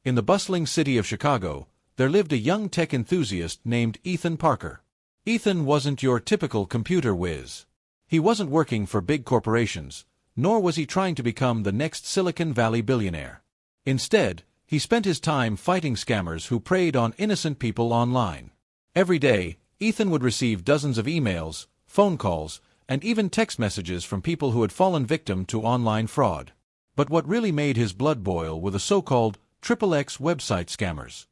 In the bustling city of Chicago, there lived a young tech enthusiast named Ethan Parker. Ethan wasn't your typical computer whiz. He wasn't working for big corporations, nor was he trying to become the next Silicon Valley billionaire. Instead, he spent his time fighting scammers who preyed on innocent people online. Every day, Ethan would receive dozens of emails, phone calls, and even text messages from people who had fallen victim to online fraud. But what really made his blood boil were the so-called XXX website scammers.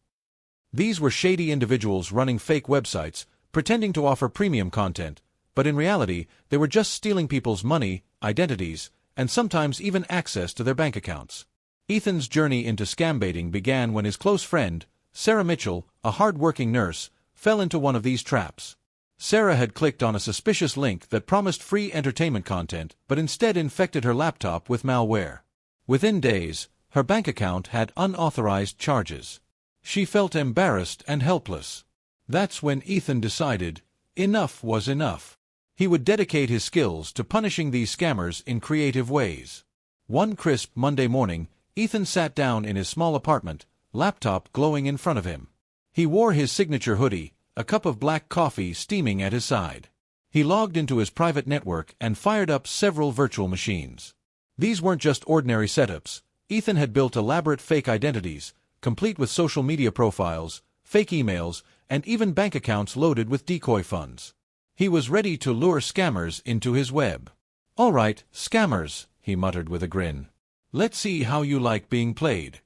These were shady individuals running fake websites, pretending to offer premium content, but in reality, they were just stealing people's money, identities, and sometimes even access to their bank accounts. Ethan's journey into scam baiting began when his close friend, Sarah Mitchell, a hard-working nurse, fell into one of these traps. Sarah had clicked on a suspicious link that promised free entertainment content, but instead infected her laptop with malware. Within days, her bank account had unauthorized charges. She felt embarrassed and helpless. That's when Ethan decided, enough was enough. He would dedicate his skills to punishing these scammers in creative ways. One crisp Monday morning, Ethan sat down in his small apartment, laptop glowing in front of him. He wore his signature hoodie, a cup of black coffee steaming at his side. He logged into his private network and fired up several virtual machines. These weren't just ordinary setups. Ethan had built elaborate fake identities, complete with social media profiles, fake emails, and even bank accounts loaded with decoy funds. He was ready to lure scammers into his web. "All right, scammers," he muttered with a grin. "Let's see how you like being played."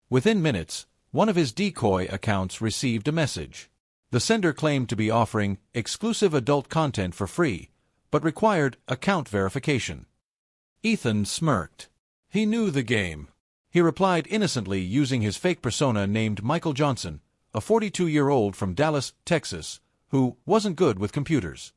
Within minutes, one of his decoy accounts received a message. The sender claimed to be offering exclusive adult content for free, but required account verification. Ethan smirked. He knew the game. He replied innocently using his fake persona named Michael Johnson, a 42-year-old from Dallas, Texas, who wasn't good with computers.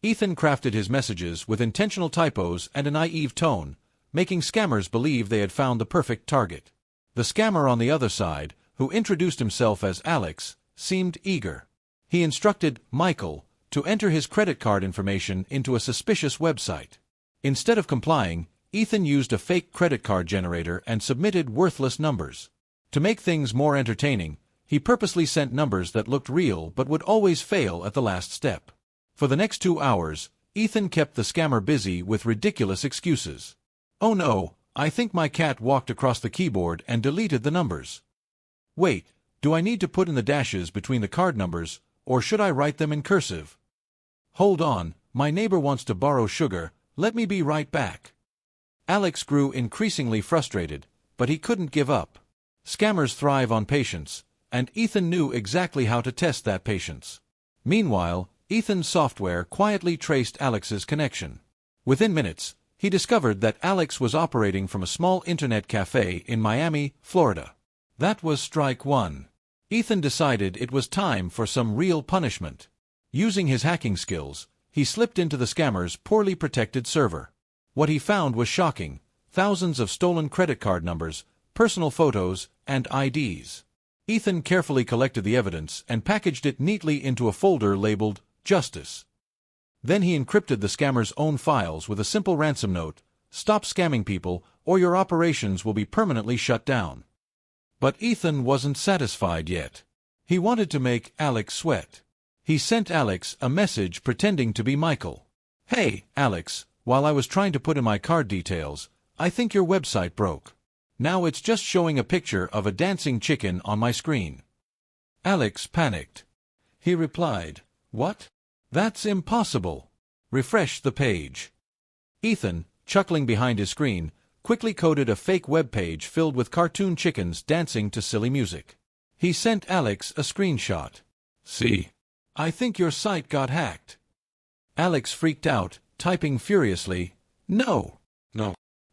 Ethan crafted his messages with intentional typos and a naive tone, making scammers believe they had found the perfect target. The scammer on the other side, who introduced himself as Alex, seemed eager. He instructed Michael to enter his credit card information into a suspicious website. Instead of complying, Ethan used a fake credit card generator and submitted worthless numbers. To make things more entertaining, he purposely sent numbers that looked real but would always fail at the last step. For the next 2 hours, Ethan kept the scammer busy with ridiculous excuses. "Oh no, I think my cat walked across the keyboard and deleted the numbers. Wait, do I need to put in the dashes between the card numbers, or should I write them in cursive? Hold on, my neighbor wants to borrow sugar, let me be right back." Alex grew increasingly frustrated, but he couldn't give up. Scammers thrive on patience, and Ethan knew exactly how to test that patience. Meanwhile, Ethan's software quietly traced Alex's connection. Within minutes, he discovered that Alex was operating from a small internet cafe in Miami, Florida. That was strike one. Ethan decided it was time for some real punishment. Using his hacking skills, he slipped into the scammer's poorly protected server. What he found was shocking: thousands of stolen credit card numbers, personal photos, and IDs. Ethan carefully collected the evidence and packaged it neatly into a folder labeled Justice. Then he encrypted the scammer's own files with a simple ransom note: "Stop scamming people, or your operations will be permanently shut down." But Ethan wasn't satisfied yet. He wanted to make Alex sweat. He sent Alex a message pretending to be Michael. "Hey, Alex, while I was trying to put in my card details, I think your website broke. Now it's just showing a picture of a dancing chicken on my screen." Alex panicked. He replied, "What? That's impossible. Refresh the page." Ethan, chuckling behind his screen, quickly coded a fake web page filled with cartoon chickens dancing to silly music. He sent Alex a screenshot. "See? I think your site got hacked." Alex freaked out, typing furiously, No,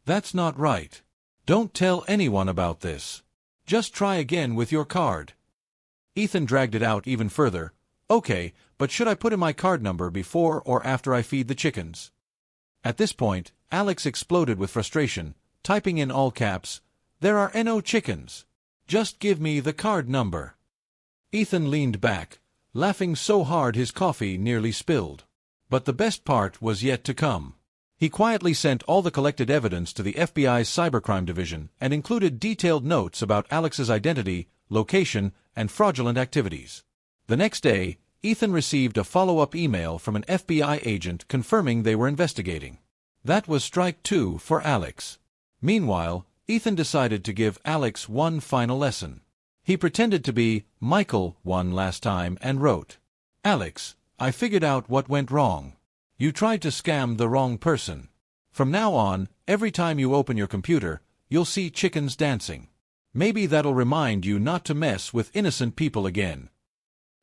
that's not right. Don't tell anyone about this. Just try again with your card." Ethan dragged it out even further. "Okay, but should I put in my card number before or after I feed the chickens?" At this point, Alex exploded with frustration, typing in all caps, "There are no chickens. Just give me the card number." Ethan leaned back, laughing so hard his coffee nearly spilled. But the best part was yet to come. He quietly sent all the collected evidence to the FBI's cybercrime division and included detailed notes about Alex's identity, location, and fraudulent activities. The next day, Ethan received a follow-up email from an FBI agent confirming they were investigating. That was strike two for Alex. Meanwhile, Ethan decided to give Alex one final lesson. He pretended to be Michael one last time and wrote, "Alex, I figured out what went wrong. You tried to scam the wrong person. From now on, every time you open your computer, you'll see chickens dancing. Maybe that'll remind you not to mess with innocent people again."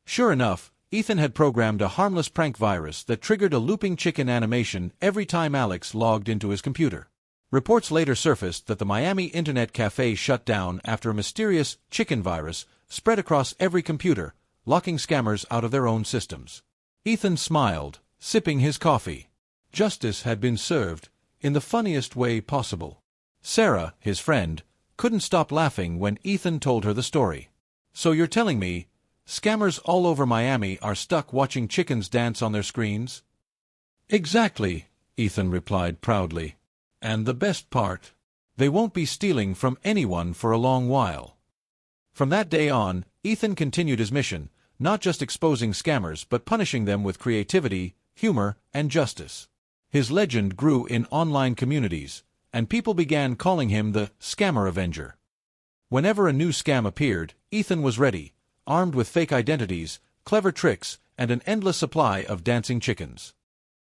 Sure enough, Ethan had programmed a harmless prank virus that triggered a looping chicken animation every time Alex logged into his computer. Reports later surfaced that the Miami internet cafe shut down after a mysterious chicken virus spread across every computer, locking scammers out of their own systems. Ethan smiled, sipping his coffee. Justice had been served, in the funniest way possible. Sarah, his friend, couldn't stop laughing when Ethan told her the story. "So you're telling me, scammers all over Miami are stuck watching chickens dance on their screens?" "Exactly," Ethan replied proudly. "And the best part, they won't be stealing from anyone for a long while." From that day on, Ethan continued his mission, not just exposing scammers but punishing them with creativity, humor, and justice. His legend grew in online communities, and people began calling him the Scammer Avenger. Whenever a new scam appeared, Ethan was ready, armed with fake identities, clever tricks, and an endless supply of dancing chickens.